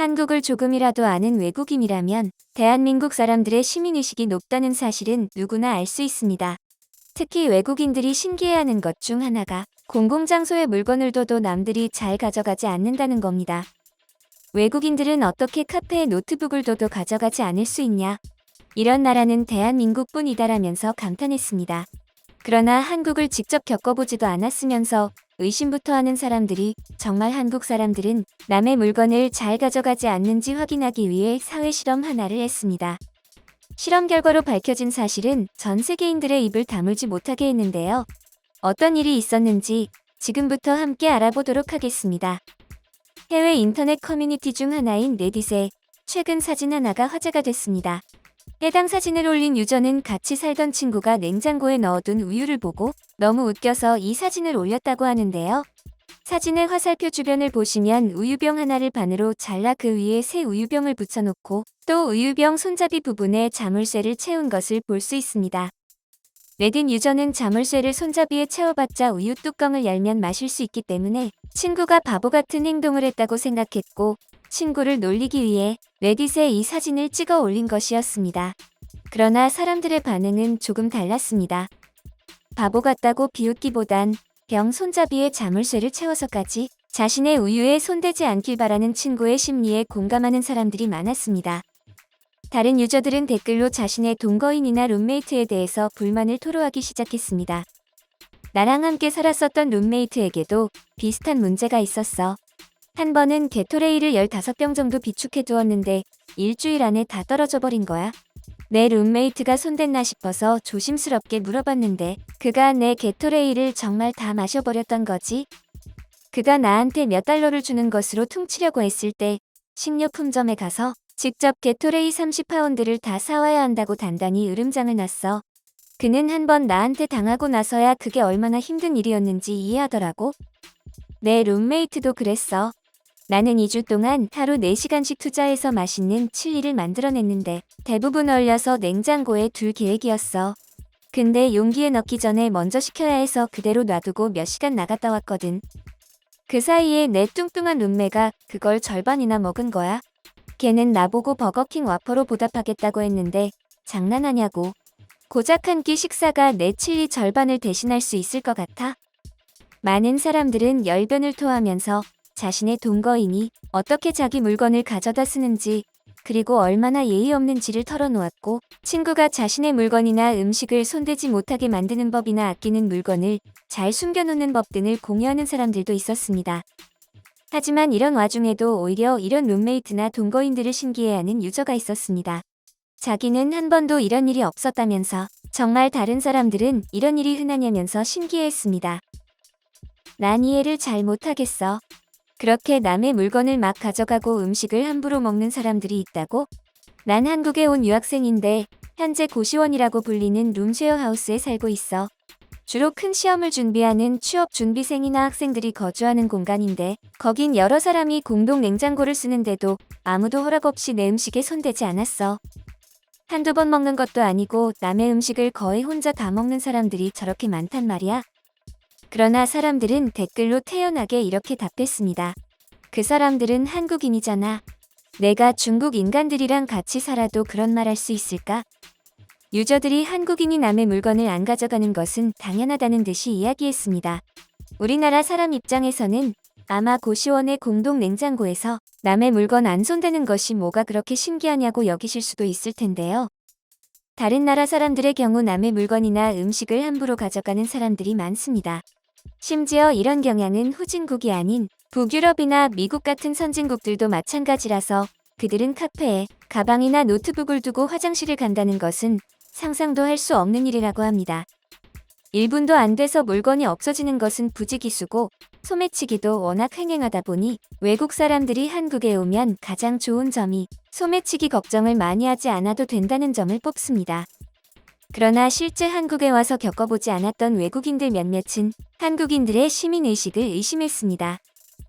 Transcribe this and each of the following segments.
한국을 조금이라도 아는 외국인이라면 대한민국 사람들의 시민의식이 높다는 사실은 누구나 알 수 있습니다. 특히 외국인들이 신기해하는 것 중 하나가 공공장소에 물건을 둬도 남들이 잘 가져가지 않는다는 겁니다. 외국인들은 어떻게 카페에 노트북을 둬도 가져가지 않을 수 있냐? 이런 나라는 대한민국뿐이다라면서 감탄했습니다. 그러나 한국을 직접 겪어보지도 않았으면서 의심부터 하는 사람들이 정말 한국 사람들은 남의 물건을 잘 가져가지 않는지 확인하기 위해 사회실험 하나를 했습니다. 실험 결과로 밝혀진 사실은 전 세계인들의 입을 다물지 못하게 했는데요. 어떤 일이 있었는지 지금부터 함께 알아보도록 하겠습니다. 해외 인터넷 커뮤니티 중 하나인 레딧에 최근 사진 하나가 화제가 됐습니다. 해당 사진을 올린 유저는 같이 살던 친구가 냉장고에 넣어둔 우유를 보고 너무 웃겨서 이 사진을 올렸다고 하는데요. 사진의 화살표 주변을 보시면 우유병 하나를 반으로 잘라 그 위에 새 우유병을 붙여놓고 또 우유병 손잡이 부분에 자물쇠를 채운 것을 볼 수 있습니다. 레딧 유저는 자물쇠를 손잡이에 채워봤자 우유 뚜껑을 열면 마실 수 있기 때문에 친구가 바보 같은 행동을 했다고 생각했고 친구를 놀리기 위해 레딧에 이 사진을 찍어 올린 것이었습니다. 그러나 사람들의 반응은 조금 달랐습니다. 바보 같다고 비웃기보단 병 손잡이에 자물쇠를 채워서까지 자신의 우유에 손대지 않길 바라는 친구의 심리에 공감하는 사람들이 많았습니다. 다른 유저들은 댓글로 자신의 동거인이나 룸메이트에 대해서 불만을 토로하기 시작했습니다. 나랑 함께 살았었던 룸메이트에게도 비슷한 문제가 있었어. 한 번은 게토레이를 15병 정도 비축해 두었는데 일주일 안에 다 떨어져 버린 거야. 내 룸메이트가 손댔나 싶어서 조심스럽게 물어봤는데 그가 내 게토레이를 정말 다 마셔버렸던 거지. 그가 나한테 몇 달러를 주는 것으로 퉁치려고 했을 때 식료품점에 가서 직접 게토레이 30파운드를 다 사와야 한다고 단단히 으름장을 놨어. 그는 한 번 나한테 당하고 나서야 그게 얼마나 힘든 일이었는지 이해하더라고. 내 룸메이트도 그랬어. 나는 2주 동안 하루 4시간씩 투자해서 맛있는 칠리를 만들어냈는데 대부분 얼려서 냉장고에 둘 계획이었어. 근데 용기에 넣기 전에 먼저 식혀야 해서 그대로 놔두고 몇 시간 나갔다 왔거든. 그 사이에 내 뚱뚱한 룸메가 그걸 절반이나 먹은 거야. 걔는 나보고 버거킹 와퍼로 보답하겠다고 했는데 장난하냐고. 고작 한 끼 식사가 내 칠리 절반을 대신할 수 있을 것 같아? 많은 사람들은 열변을 토하면서 자신의 동거인이 어떻게 자기 물건을 가져다 쓰는지 그리고 얼마나 예의 없는지를 털어놓았고 친구가 자신의 물건이나 음식을 손대지 못하게 만드는 법이나 아끼는 물건을 잘 숨겨놓는 법 등을 공유하는 사람들도 있었습니다. 하지만 이런 와중에도 오히려 이런 룸메이트나 동거인들을 신기해하는 유저가 있었습니다. 자기는 한 번도 이런 일이 없었다면서 정말 다른 사람들은 이런 일이 흔하냐면서 신기해했습니다. 난 이해를 잘 못하겠어. 그렇게 남의 물건을 막 가져가고 음식을 함부로 먹는 사람들이 있다고? 난 한국에 온 유학생인데 현재 고시원이라고 불리는 룸쉐어하우스에 살고 있어. 주로 큰 시험을 준비하는 취업 준비생이나 학생들이 거주하는 공간인데 거긴 여러 사람이 공동 냉장고를 쓰는데도 아무도 허락 없이 내 음식에 손대지 않았어. 한두 번 먹는 것도 아니고 남의 음식을 거의 혼자 다 먹는 사람들이 저렇게 많단 말이야. 그러나 사람들은 댓글로 태연하게 이렇게 답했습니다. 그 사람들은 한국인이잖아. 내가 중국 인간들이랑 같이 살아도 그런 말 할 수 있을까? 유저들이 한국인이 남의 물건을 안 가져가는 것은 당연하다는 듯이 이야기했습니다. 우리나라 사람 입장에서는 아마 고시원의 공동 냉장고에서 남의 물건 안 손대는 것이 뭐가 그렇게 신기하냐고 여기실 수도 있을 텐데요. 다른 나라 사람들의 경우 남의 물건이나 음식을 함부로 가져가는 사람들이 많습니다. 심지어 이런 경향은 후진국이 아닌 북유럽이나 미국 같은 선진국들도 마찬가지라서 그들은 카페에 가방이나 노트북을 두고 화장실을 간다는 것은 상상도 할 수 없는 일이라고 합니다. 1분도 안 돼서 물건이 없어지는 것은 부지기수고 소매치기도 워낙 횡행하다 보니 외국 사람들이 한국에 오면 가장 좋은 점이 소매치기 걱정을 많이 하지 않아도 된다는 점을 뽑습니다. 그러나 실제 한국에 와서 겪어보지 않았던 외국인들 몇몇은 한국인들의 시민의식을 의심했습니다.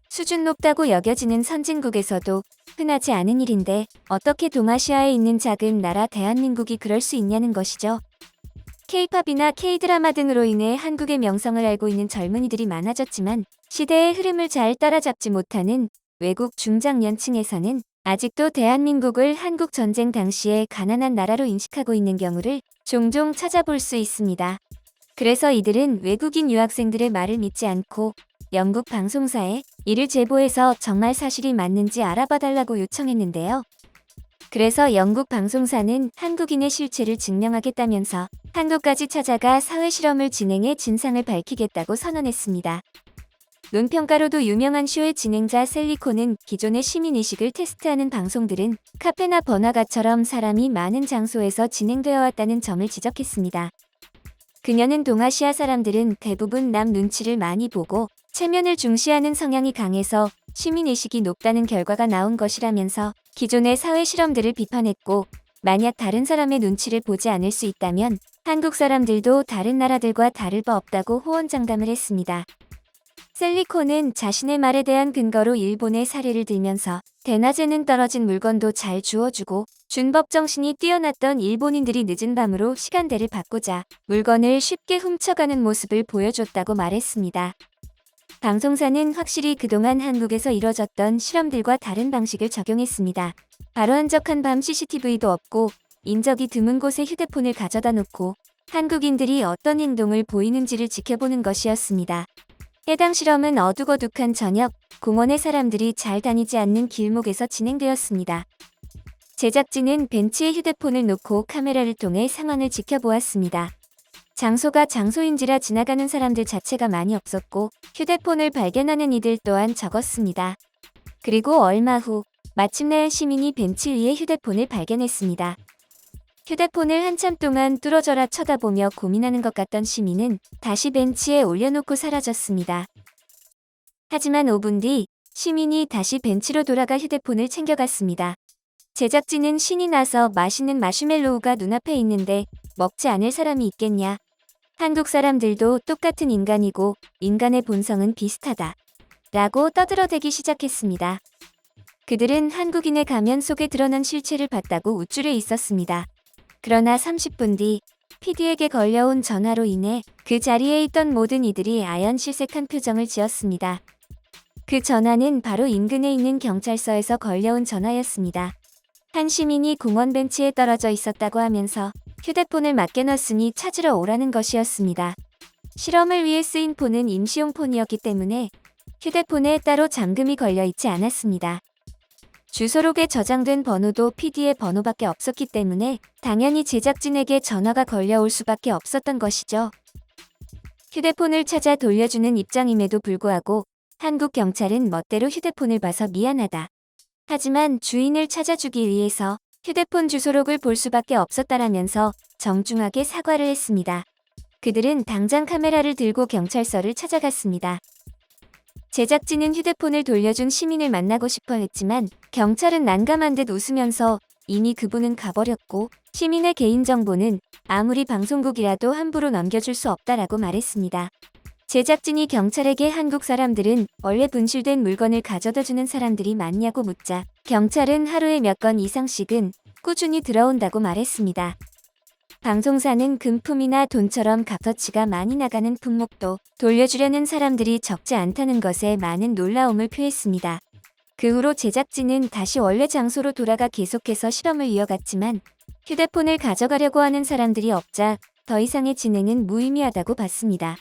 수준 높다고 여겨지는 선진국에서도 흔하지 않은 일인데 어떻게 동아시아에 있는 작은 나라 대한민국이 그럴 수 있냐는 것이죠. K-팝이나 K-드라마 등으로 인해 한국의 명성을 알고 있는 젊은이들이 많아졌지만 시대의 흐름을 잘 따라잡지 못하는 외국 중장년층에서는 아직도 대한민국을 한국 전쟁 당시에 가난한 나라로 인식하고 있는 경우를 종종 찾아볼 수 있습니다. 그래서 이들은 외국인 유학생들의 말을 믿지 않고 영국 방송사에 이를 제보해서 정말 사실이 맞는지 알아봐달라고 요청했는데요. 그래서 영국 방송사는 한국인의 실체를 증명하겠다면서 한국까지 찾아가 사회실험을 진행해 진상을 밝히겠다고 선언했습니다. 논평가로도 유명한 쇼의 진행자 셀리코는 기존의 시민의식을 테스트하는 방송들은 카페나 번화가처럼 사람이 많은 장소에서 진행되어 왔다는 점을 지적했습니다. 그녀는 동아시아 사람들은 대부분 남 눈치를 많이 보고 체면을 중시하는 성향이 강해서 시민의식이 높다는 결과가 나온 것이라면서 기존의 사회 실험들을 비판했고, 만약 다른 사람의 눈치를 보지 않을 수 있다면 한국 사람들도 다른 나라들과 다를 바 없다고 호언장담을 했습니다. 셀리코는 자신의 말에 대한 근거로 일본의 사례를 들면서 대낮에는 떨어진 물건도 잘 주워주고 준법 정신이 뛰어났던 일본인들이 늦은 밤으로 시간대를 바꾸자 물건을 쉽게 훔쳐가는 모습을 보여줬다고 말했습니다. 방송사는 확실히 그동안 한국에서 이뤄졌던 실험들과 다른 방식을 적용했습니다. 바로 한적한 밤 CCTV도 없고 인적이 드문 곳에 휴대폰을 가져다 놓고 한국인들이 어떤 행동을 보이는지를 지켜보는 것이었습니다. 해당 실험은 어둑어둑한 저녁, 공원에 사람들이 잘 다니지 않는 길목에서 진행되었습니다. 제작진은 벤치에 휴대폰을 놓고 카메라를 통해 상황을 지켜보았습니다. 장소가 장소인지라 지나가는 사람들 자체가 많이 없었고 휴대폰을 발견하는 이들 또한 적었습니다. 그리고 얼마 후 마침내 한 시민이 벤치 위에 휴대폰을 발견했습니다. 휴대폰을 한참 동안 뚫어져라 쳐다보며 고민하는 것 같던 시민은 다시 벤치에 올려놓고 사라졌습니다. 하지만 5분 뒤 시민이 다시 벤치로 돌아가 휴대폰을 챙겨갔습니다. 제작진은 신이 나서 맛있는 마시멜로우가 눈앞에 있는데 먹지 않을 사람이 있겠냐. 한국 사람들도 똑같은 인간이고 인간의 본성은 비슷하다. 라고 떠들어대기 시작했습니다. 그들은 한국인의 가면 속에 드러난 실체를 봤다고 우쭐해 있었습니다. 그러나 30분 뒤 PD에게 걸려온 전화로 인해 그 자리에 있던 모든 이들이 아연실색한 표정을 지었습니다. 그 전화는 바로 인근에 있는 경찰서에서 걸려온 전화였습니다. 한 시민이 공원 벤치에 떨어져 있었다고 하면서 휴대폰을 맡겨놨으니 찾으러 오라는 것이었습니다. 실험을 위해 쓰인 폰은 임시용 폰이었기 때문에 휴대폰에 따로 잠금이 걸려 있지 않았습니다. 주소록에 저장된 번호도 PD의 번호밖에 없었기 때문에 당연히 제작진에게 전화가 걸려올 수밖에 없었던 것이죠. 휴대폰을 찾아 돌려주는 입장임에도 불구하고 한국 경찰은 멋대로 휴대폰을 봐서 미안하다. 하지만 주인을 찾아주기 위해서 휴대폰 주소록을 볼 수밖에 없었다라면서 정중하게 사과를 했습니다. 그들은 당장 카메라를 들고 경찰서를 찾아갔습니다. 제작진은 휴대폰을 돌려준 시민을 만나고 싶어 했지만 경찰은 난감한 듯 웃으면서 이미 그분은 가버렸고 시민의 개인정보는 아무리 방송국이라도 함부로 넘겨줄 수 없다라고 말했습니다. 제작진이 경찰에게 한국 사람들은 원래 분실된 물건을 가져다주는 사람들이 많냐고 묻자 경찰은 하루에 몇 건 이상씩은 꾸준히 들어온다고 말했습니다. 방송사는 금품이나 돈처럼 값어치가 많이 나가는 품목도 돌려주려는 사람들이 적지 않다는 것에 많은 놀라움을 표했습니다. 그 후로 제작진은 다시 원래 장소로 돌아가 계속해서 실험을 이어갔지만 휴대폰을 가져가려고 하는 사람들이 없자 더 이상의 진행은 무의미하다고 봤습니다.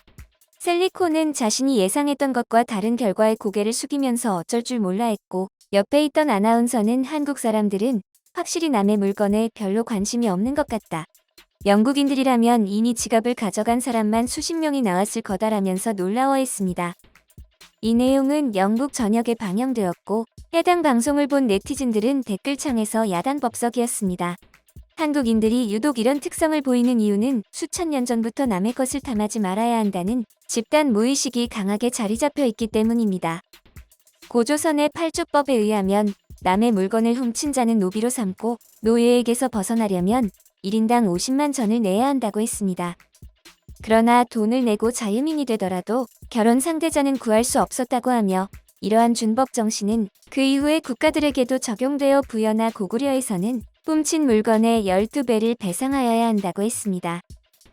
셀리코는 자신이 예상했던 것과 다른 결과에 고개를 숙이면서 어쩔 줄 몰라 했고 옆에 있던 아나운서는 한국 사람들은 확실히 남의 물건에 별로 관심이 없는 것 같다. 영국인들이라면 이미 지갑을 가져간 사람만 수십 명이 나왔을 거다라면서 놀라워했습니다. 이 내용은 영국 전역에 방영되었고 해당 방송을 본 네티즌들은 댓글창에서 야단법석이었습니다. 한국인들이 유독 이런 특성을 보이는 이유는 수천 년 전부터 남의 것을 탐하지 말아야 한다는 집단 무의식이 강하게 자리 잡혀 있기 때문입니다. 고조선의 8조법에 의하면 남의 물건을 훔친 자는 노비로 삼고 노예에게서 벗어나려면 1인당 50만 전을 내야 한다고 했습니다. 그러나 돈을 내고 자유민이 되더라도 결혼 상대자는 구할 수 없었다고 하며 이러한 준법 정신은 그 이후의 국가들에게도 적용되어 부여나 고구려에서는 훔친 물건의 12배를 배상하여야 한다고 했습니다.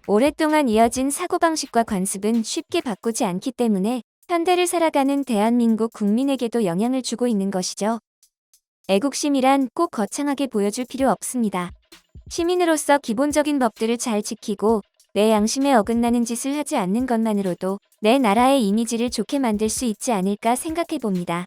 오랫동안 이어진 사고방식과 관습은 쉽게 바꾸지 않기 때문에 현대를 살아가는 대한민국 국민에게도 영향을 주고 있는 것이죠. 애국심이란 꼭 거창하게 보여줄 필요 없습니다. 시민으로서 기본적인 법들을 잘 지키고 내 양심에 어긋나는 짓을 하지 않는 것만으로도 내 나라의 이미지를 좋게 만들 수 있지 않을까 생각해 봅니다.